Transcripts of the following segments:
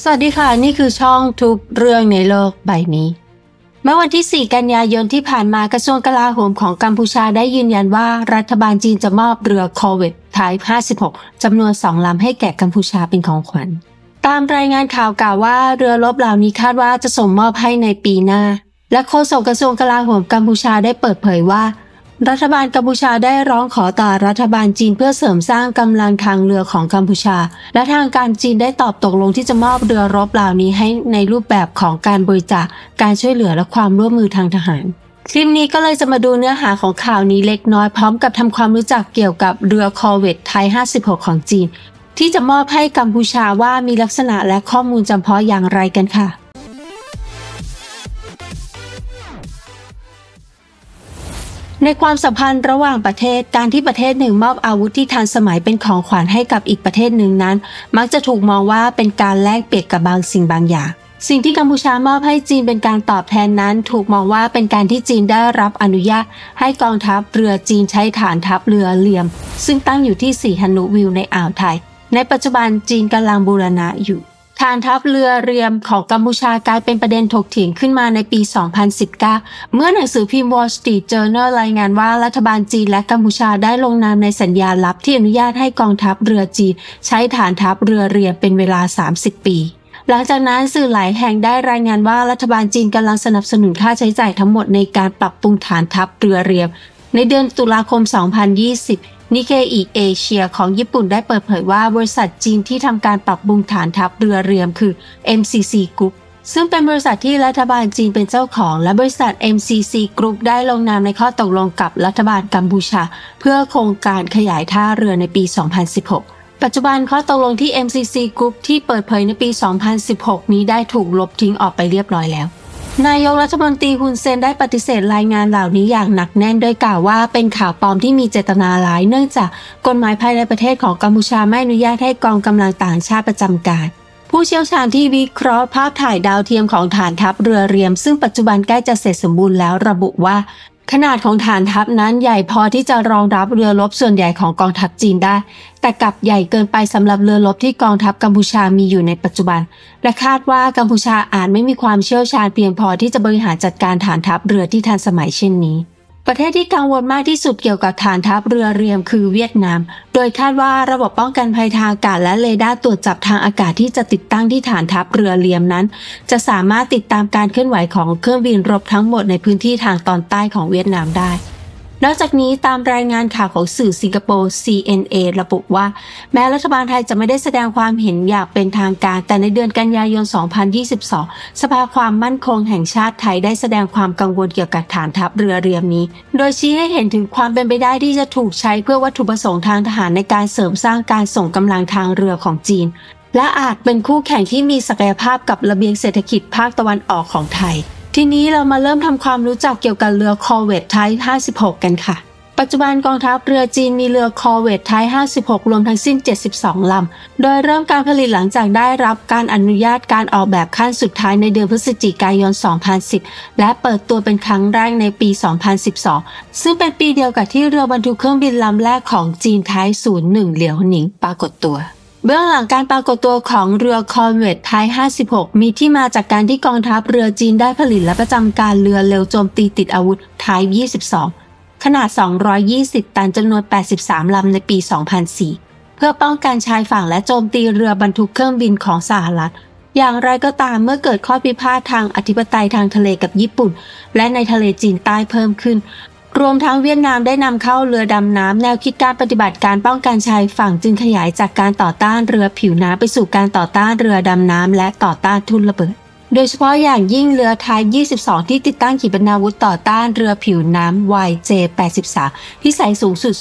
สวัสดีค่ะนี่คือช่องทุกเรื่องในโลกใบนี้เมื่อวันที่ 4 กันยายนที่ผ่านมากระทรวงกลาโหมของกัมพูชาได้ยืนยันว่ารัฐบาลจีนจะมอบเรือคอร์เวต Type 56 จำนวน 2 ลำให้แก่กัมพูชาเป็นของขวัญตามรายงานข่าวกล่าวว่าเรือรบเหล่านี้คาดว่าจะส่งมอบให้ในปีหน้าและโฆษกกระทรวงกลาโหมกัมพูชาได้เปิดเผยว่ารัฐบาลกัมพูชาได้ร้องขอต่อรัฐบาลจีนเพื่อเสริมสร้างกำลังทางเรือของกัมพูชาและทางการจีนได้ตอบตกลงที่จะมอบเรือรบเหล่านี้ให้ในรูปแบบของการบริจาคการช่วยเหลือและความร่วมมือทางทหารคลิปนี้ก็เลยจะมาดูเนื้อหาของข่าวนี้เล็กน้อยพร้อมกับทำความรู้จักเกี่ยวกับเรือคอร์เวต Type 56 ของจีนที่จะมอบให้กัมพูชาว่ามีลักษณะและข้อมูลจำเพาะอย่างไรกันค่ะในความสัมพันธ์ระหว่างประเทศการที่ประเทศหนึ่งมอบอาวุธที่ทันสมัยเป็นของขวัญให้กับอีกประเทศหนึ่งนั้นมักจะถูกมองว่าเป็นการแลกเปลี่ยนกับบางสิ่งบางอย่างสิ่งที่กัมพูชามอบให้จีนเป็นการตอบแทนนั้นถูกมองว่าเป็นการที่จีนได้รับอนุญาตให้กองทัพเรือจีนใช้ฐานทัพเรือเหลี่ยมซึ่งตั้งอยู่ที่สีหนุวิวในอ่าวไทยในปัจจุบันจีนกำลังบูรณะอยู่ฐานทัพเรือเรียมของกัมพูชากลายเป็นประเด็นถกเถียงขึ้นมาในปี 2019 เมื่อหนังสือพิมพ์ Wall Street Journal รายงานว่ารัฐบาลจีนและกัมพูชาได้ลงนามในสัญญาลับที่อนุญาตให้กองทัพเรือจีนใช้ฐานทัพเรือเรียมเป็นเวลา 30 ปี หลังจากนั้นสื่อหลายแห่งได้รายงานว่ารัฐบาลจีนกำลังสนับสนุนค่าใช้จ่ายทั้งหมดในการปรับปรุงฐานทัพเรือเรียมในเดือนตุลาคม 2020นิเคอิเอเชียของญี่ปุ่นได้เปิดเผยว่าบริษัทจีนที่ทำการปรับปรุงฐานทัพเรือเรียมคือ MCC Group ซึ่งเป็นบริษัทที่รัฐบาลจีนเป็นเจ้าของและบริษัท MCC Group ได้ลงนามในข้อตกลงกับรัฐบาลกัมพูชาเพื่อโครงการขยายท่าเรือในปี 2016 ปัจจุบันข้อตกลงที่ MCC Group ที่เปิดเผยในปี 2016 นี้ได้ถูกลบทิ้งออกไปเรียบร้อยแล้วนายกรัฐมนตรีฮุนเซนได้ปฏิเสธรายงานเหล่านี้อย่างหนักแน่นโดยกล่าวว่าเป็นข่าวปลอมที่มีเจตนาร้ายเนื่องจากกฎหมายภายในประเทศของกัมพูชาไม่อนุญาตให้กองกำลังต่างชาติประจำการผู้เชี่ยวชาญที่วิเคราะห์ภาพถ่ายดาวเทียมของฐานทัพเรือเรียมซึ่งปัจจุบันใกล้จะเสร็จสมบูรณ์แล้วระบุว่าขนาดของฐานทัพนั้นใหญ่พอที่จะรองรับเรือรบส่วนใหญ่ของกองทัพจีนได้แต่กลับใหญ่เกินไปสำหรับเรือรบที่กองทัพกัมพูชามีอยู่ในปัจจุบันและคาดว่ากัมพูชาอาจไม่มีความเชี่ยวชาญเพียงพอที่จะบริหารจัดการฐานทัพเรือที่ทันสมัยเช่นนี้ประเทศที่กังวลมากที่สุดเกี่ยวกับฐานทัพเรือเรียมคือเวียดนามโดยคาดว่าระบบป้องกันภัยทางอากาศและเรดาร์ตรวจจับทางอากาศที่จะติดตั้งที่ฐานทัพเรือเรียมนั้นจะสามารถติดตามการเคลื่อนไหวของเครื่องบินรบทั้งหมดในพื้นที่ทางตอนใต้ของเวียดนามได้นอกจากนี้ตามรายงานข่าวของสื่อสิงคโปร์ CNA ระบุว่าแม้รัฐบาลไทยจะไม่ได้แสดงความเห็นอย่างเป็นทางการแต่ในเดือนกันยายน 2022 สภาความมั่นคงแห่งชาติไทยได้แสดงความกังวลเกี่ยวกับฐานทัพเรือเรียมนี้โดยชี้ให้เห็นถึงความเป็นไปได้ที่จะถูกใช้เพื่อวัตถุประสงค์ทางทหารในการเสริมสร้างการส่งกำลังทางเรือของจีนและอาจเป็นคู่แข่งที่มีศักยภาพกับระเบียงเศรษฐกิจภาคตะวันออกของไทยทีนี้เรามาเริ่มทำความรู้จักเกี่ยวกับเรือคอร์เวต Type 56 กันค่ะปัจจุบันกองทัพเรือจีนมีเรือคอร์เวต Type 56 รวมทั้งสิ้น 72 ลำโดยเริ่มการผลิตหลังจากได้รับการอนุญาตการออกแบบขั้นสุดท้ายในเดือนพฤศจิกายน 2010 และเปิดตัวเป็นครั้งแรกในปี 2012 ซึ่งเป็นปีเดียวกับที่เรือบรรทุกเครื่องบินลำแรกของจีน Type 01 เหลียวหนิงปรากฏตัวเบื้องหลังการปรากฏตัวของเรือคอร์เวต Type 56 มีที่มาจากการที่กองทัพเรือจีนได้ผลิตและประจำการเรือเร็วโจมตีติดอาวุธ Type 22 ขนาด 220 ตันจำนวน 83 ลำในปี 2004 เพื่อป้องกันชายฝั่งและโจมตีเรือบรรทุกเครื่องบินของสหรัฐอย่างไรก็ตามเมื่อเกิดข้อพิพาททางอธิปไตยทางทะเลกับญี่ปุ่นและในทะเลจีนใต้เพิ่มขึ้นรวมทั้งเวียดนามได้นำเข้าเรือดำน้ำแนวคิดการปฏิบัติการป้องกันชายฝั่งจึงขยายจากการต่อต้านเรือผิวน้ำไปสู่การต่อต้านเรือดำน้ำและต่อต้านทุ่นระเบิดโดยเฉพาะอย่างยิ่งเรือ Type 22 ที่ติดตั้งขีปนาวุธต่อต้านเรือผิวน้ำ YJ-83 ที่ใส่สูงสุด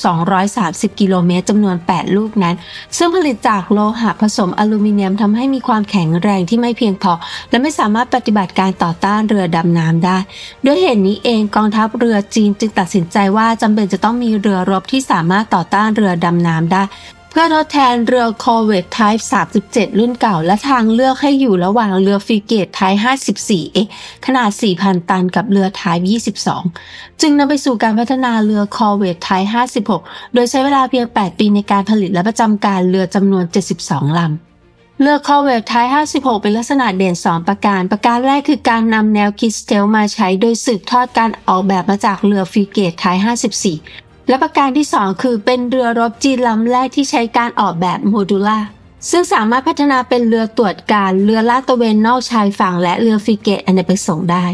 230 กิโลเมตรจำนวน 8 ลูกนั้นซึ่งผลิตจากโลหะผสมอลูมิเนียมทำให้มีความแข็งแรงที่ไม่เพียงพอและไม่สามารถปฏิบัติการต่อต้านเรือดำน้ำได้ด้วยเหตุนี้เองกองทัพเรือจีนจึงตัดสินใจว่าจำเป็นจะต้องมีเรือรบที่สามารถต่อต้านเรือดำน้ำได้เพื่อทดแทนเรือคอร์เวต Type 37 รุ่นเก่าและทางเลือกให้อยู่ระหว่างเรือฟริเกต Type 54 ขนาด 4,000 ตันกับเรือ Type 22 จึงนำไปสู่การพัฒนาเรือคอร์เวต Type 56 โดยใช้เวลาเพียง 8 ปีในการผลิตและประจำการเรือจำนวน 72 ลำ เรือคอร์เวตไทป์56เป็นลักษณะเด่น2ประการแรกคือการนำแนวคิดสเตลมาใช้โดยสืบทอดการออกแบบมาจากเรือฟริเกตไทป์54และประการที่2คือเป็นเรือรบจีนลำแรกที่ใช้การออกแบบโมดูล่าซึ่งสามารถพัฒนาเป็นเรือตรวจการเรือลาดตระเวนนอกชายฝั่งและเรือฟริเกตอเนกประสงค์ได้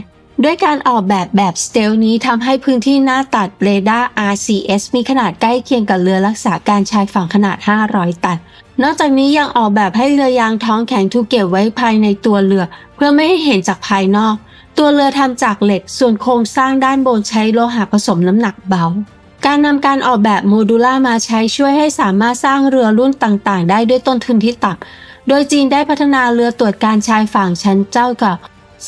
ด้วยการออกแบบสเตลนี้ทำให้พื้นที่หน้าตัดเรดาร์ RCS มีขนาดใกล้เคียงกับเรือรักษาการชายฝั่งขนาด500 ตันนอกจากนี้ยังออกแบบให้เรือยางท้องแข็งถูกเก็บไว้ภายในตัวเรือเพื่อไม่ให้เห็นจากภายนอกตัวเรือทำจากเหล็กส่วนโครงสร้างด้านบนใช้โลหะผสมน้ำหนักเบาการนำการออกแบบโมดูล่ามาใช้ช่วยให้สามารถสร้างเรือรุ่นต่างๆได้ด้วยต้นทุนที่ต่ำโดยจีนได้พัฒนาเรือตรวจการชายฝั่งชั้นเจ้าเก่า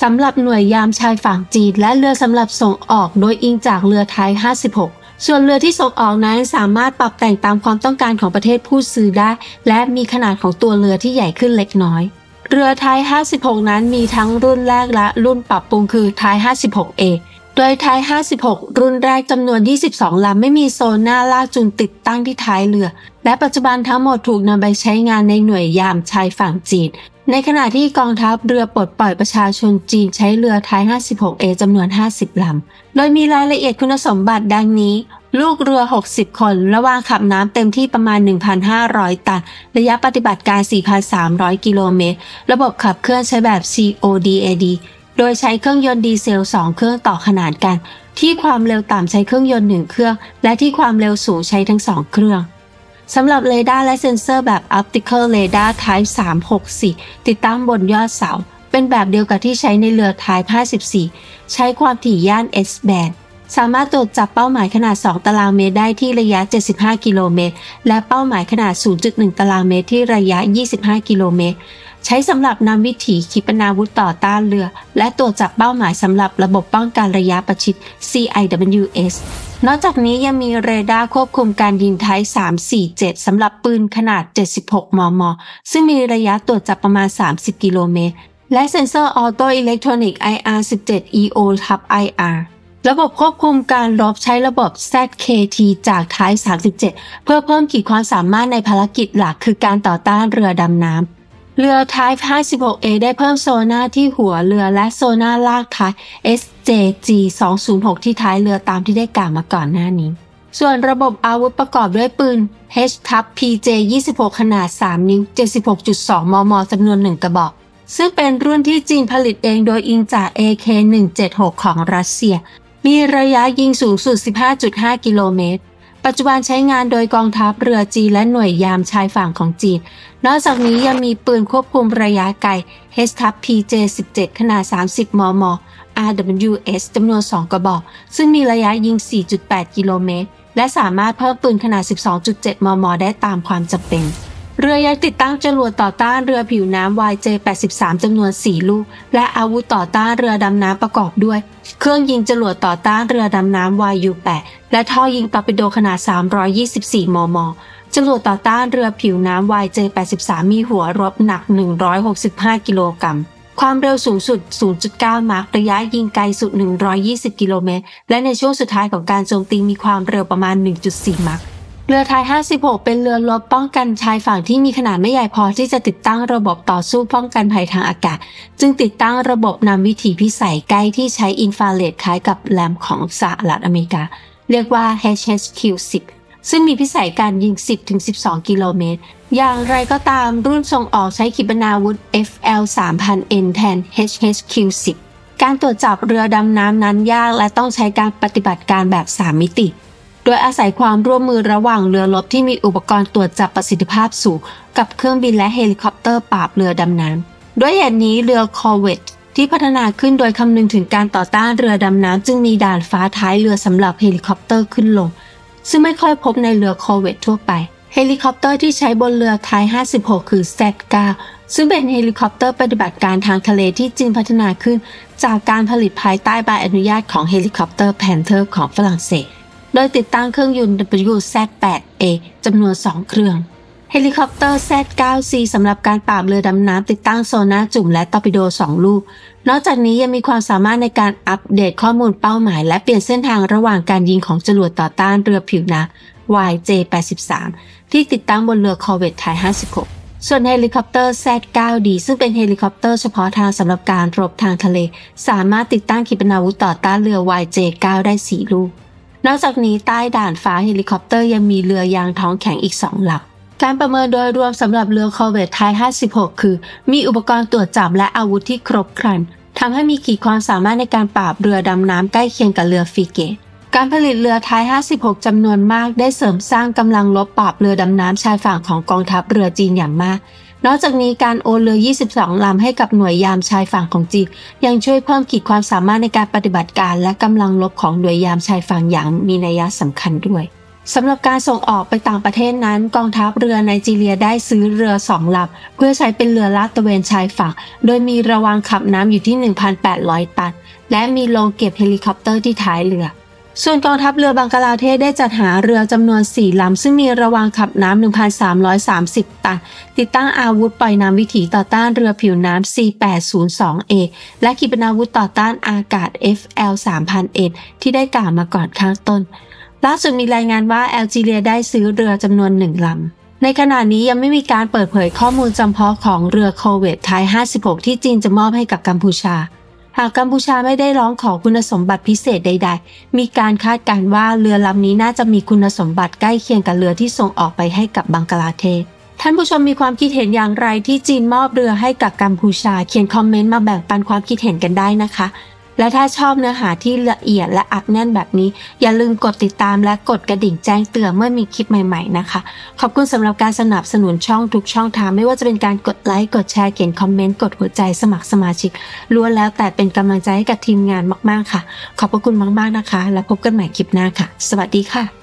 สำหรับหน่วยยามชายฝั่งจีนและเรือสำหรับส่งออกโดยอิงจากเรือไทป์56ส่วนเรือที่ส่งออกนั้นสามารถปรับแต่งตามความต้องการของประเทศผู้ซื้อได้และมีขนาดของตัวเรือที่ใหญ่ขึ้นเล็กน้อยเรือไทป์56นั้นมีทั้งรุ่นแรกและรุ่นปรับปรุงคือไทป์56Aโดยไทป์56รุ่นแรกจำนวน22ลำไม่มีโซน่าลากจูงติดตั้งที่ท้ายเรือและปัจจุบันทั้งหมดถูกนำไปใช้งานในหน่วยยามชายฝั่งจีนในขณะที่กองทัพเรือปลดปล่อยประชาชนจีนใช้เรือไทป์56A จำนวน50ลำโดยมีรายละเอียดคุณสมบัติดังนี้ลูกเรือ60คนระหว่างขับน้ำเต็มที่ประมาณ 1,500 ตันระยะปฏิบัติการ 4,300 กิโลเมตรระบบขับเคลื่อนใช้แบบ CODAD โดยใช้เครื่องยนต์ดีเซล2เครื่องต่อขนานกันที่ความเร็วต่ำใช้เครื่องยนต์1เครื่องและที่ความเร็วสูงใช้ทั้ง2เครื่องสำหรับเรดาร์และเซ็นเซอร์แบบ Optical Radar Type 364ติดตั้งบนยอดเสาเป็นแบบเดียวกับที่ใช้ในเรือ Type 54ใช้ความถี่ย่าน S-band สามารถตรวจจับเป้าหมายขนาด2ตารางเมตรได้ที่ระยะ75กิโลเมตรและเป้าหมายขนาด 0.1 ตารางเมตรที่ระยะ25กิโลเมตรใช้สำหรับนำวิถีขีปนาวุธต่อต้านเรือและตรวจจับเป้าหมายสำหรับระบบป้องกันระยะประชิด CIWS นอกจากนี้ยังมีเรดาร์ควบคุมการยิงไทป์347สำหรับปืนขนาด76 มม. ซึ่งมีระยะตรวจจับประมาณ30กิโลเมตรและเซ็นเซอร์ออโตอิเล็กทรอนิกส์ IR17EO/IRระบบควบคุมการรบใช้ระบบ ZKT จาก Type 37เพื่อเพิ่มขีดความสามารถในภารกิจหลักคือการต่อต้านเรือดำน้ำเรือ Type 56A ได้เพิ่มโซน่าที่หัวเรือและโซน่าลากท้าย SJG206 ที่ท้ายเรือตามที่ได้กล่าวมาก่อนหน้านี้ส่วนระบบอาวุธประกอบด้วยปืน HTAP PJ26 ขนาด3นิ้ว 76.2 มม. จำนวน1กระบอกซึ่งเป็นรุ่นที่จีนผลิตเองโดยอิงจาก AK-176 ของรัสเซียมีระยะยิงสูงสุด 15.5 กิโลเมตรปัจจุบันใช้งานโดยกองทัพเรือจีนและหน่วยยามชายฝั่งของจีนนอกจากนี้ยังมีปืนควบคุมระยะไกล HTAP PJ17 ขนาด30 มม. RWS จำนวน2กระบอกซึ่งมีระยะยิง 4.8 กิโลเมตรและสามารถเพิ่มปืนขนาด 12.7 มม. ได้ตามความจำเป็นเรือยังติดตั้งจรวดต่อต้านเรือผิวน้ำ YJ-83 จำนวน4ลูกและอาวุธต่อต้านเรือดำน้ำประกอบด้วยเครื่องยิงจรวดต่อต้านเรือดำน้ำ YU-8 และท่อยิงตอร์ปิโดขนาด324 มม. จรวดต่อต้านเรือผิวน้ำ YJ-83 มีหัวรบหนัก165กิโลกรัมความเร็วสูงสุด 0.9 มาร์คระยะยิงไกลสุด120กิโลเมตรและในช่วงสุดท้ายของการโจมตีมีความเร็วประมาณ 1.4 มาร์คเรือไทป์56เป็นเรือรบป้องกันชายฝั่งที่มีขนาดไม่ใหญ่พอที่จะติดตั้งระบบต่อสู้ป้องกันภัยทางอากาศจึงติดตั้งระบบนำวิถีพิสัยใกล้ที่ใช้อินฟราเรดคล้ายกับแรมของสหรัฐอเมริกาเรียกว่า HHQ-10 ซึ่งมีพิสัยการยิง 10-12 กิโลเมตรอย่างไรก็ตามรุ่นส่งออกใช้ขีปนาวุธ FL-3000N แทน HHQ-10 การตรวจจับเรือดำน้ำนั้นยากและต้องใช้การปฏิบัติการแบบ3มิติโดยอาศัยความร่วมมือระหว่างเรือรบที่มีอุปกรณ์ตรวจจับประสิทธิภาพสูงกับเครื่องบินและเฮลิคอปเตอร์ปราบเรือดำน้ำด้วยเหตุนี้เรือคอร์เวตที่พัฒนาขึ้นโดยคำนึงถึงการต่อต้านเรือดำน้ำจึงมีด่านฟ้าท้ายเรือสำหรับเฮลิคอปเตอร์ขึ้นลงซึ่งไม่ค่อยพบในเรือคอร์เวตทั่วไปเฮลิคอปเตอร์ที่ใช้บนเรือไทป์56คือ Z9 ซึ่งเป็นเฮลิคอปเตอร์ปฏิบัติการทางทะเลที่จีนพัฒนาขึ้นจากการผลิตภายใต้ใบอนุญาตของเฮลิคอปเตอร์แพนเทอร์ของฝรั่งเศสโดยติดตั้งเครื่องยนต์ WZ-8A จำนวน 2 เครื่องเฮลิคอปเตอร์ Z9C สำหรับการปราบเรือดำน้ำติดตั้งโซน่าจุ่มและตอร์ปิโด2ลูกนอกจากนี้ยังมีความสามารถในการอัปเดตข้อมูลเป้าหมายและเปลี่ยนเส้นทางระหว่างการยิงของจรวดต่อต้านเรือผิวน้ำ YJ-83 ที่ติดตั้งบนเรือคอร์เวตไทป์56 ส่วนเฮลิคอปเตอร์ Z-9D ซึ่งเป็นเฮลิคอปเตอร์เฉพาะทางสำหรับการรบทางทะเลสามารถติดตั้งขีปนาวุธต่อต้านเรือ YJ-9 ได้4 ลูกนอกจากนี้ใต้ด่านฟ้าเฮลิคอปเตอร์ยังมีเรือยางท้องแข็งอีก2 ลำการประเมินโดยรวมสำหรับเรือคอร์เวตไทย 56 คือมีอุปกรณ์ตรวจจับและอาวุธที่ครบครันทำให้มีขีดความสามารถในการปราบเรือดำน้ำใกล้เคียงกับเรือฟรีเกตการผลิตเรือไทย 56 จำนวนมากได้เสริมสร้างกำลังรบปราบเรือดำน้ำชายฝั่งของกองทัพเรือจีนอย่างมากนอกจากนี้การโอนเรือ 22 ลำให้กับหน่วยยามชายฝั่งของจีนยังช่วยเพิ่มขีดความสามารถในการปฏิบัติการและกำลังรบของหน่วยยามชายฝั่งอย่างมีนัยสำคัญด้วยสำหรับการส่งออกไปต่างประเทศนั้นกองทัพเรือไนจีเรียได้ซื้อเรือ2 ลำเพื่อใช้เป็นเรือลาดตระเวนชายฝั่งโดยมีระวางขับน้ำอยู่ที่ 1,800 ตันและมีโรงเก็บเฮลิคอปเตอร์ที่ท้ายเรือส่วนกองทัพเรือบังกลาเทศได้จัดหาเรือจำนวน4 ลำซึ่งมีระวางขับน้ำ 1,330 ตันติดตั้งอาวุธปล่อยน้ำวิถีต่อต้านเรือผิวน้ำ C802A และขีปนาวุธต่อต้านอากาศ FL-3000N ที่ได้กล่าวมาก่อนข้างต้นล่าสุดมีรายงานว่าแอลจีเรียได้ซื้อเรือจำนวน1 ลำในขณะนี้ยังไม่มีการเปิดเผยข้อมูลจำเพาะของเรือคอร์เวตไทย 56 ที่จีนจะมอบให้กับกัมพูชาหากกัมพูชาไม่ได้ร้องขอคุณสมบัติพิเศษใดๆมีการคาดการณ์ว่าเรือลำนี้น่าจะมีคุณสมบัติใกล้เคียงกับเรือที่ส่งออกไปให้กับบังกลาเทศท่านผู้ชมมีความคิดเห็นอย่างไรที่จีนมอบเรือให้กับกัมพูชาเขียนคอมเมนต์มาแบ่งปันความคิดเห็นกันได้นะคะและถ้าชอบเนื้อหาที่ละเอียดและอัดแน่นแบบนี้อย่าลืมกดติดตามและกดกระดิ่งแจ้งเตือนเมื่อมีคลิปใหม่ๆนะคะขอบคุณสำหรับการสนับสนุนช่องทุกช่องทางไม่ว่าจะเป็นการกดไลค์กดแชร์เขียนคอมเมนต์กดหัวใจสมัครสมาชิกล้วนแล้วแต่เป็นกำลังใจให้กับทีมงานมากๆค่ะขอบพระคุณมากๆนะคะและพบกันใหม่คลิปหน้าค่ะสวัสดีค่ะ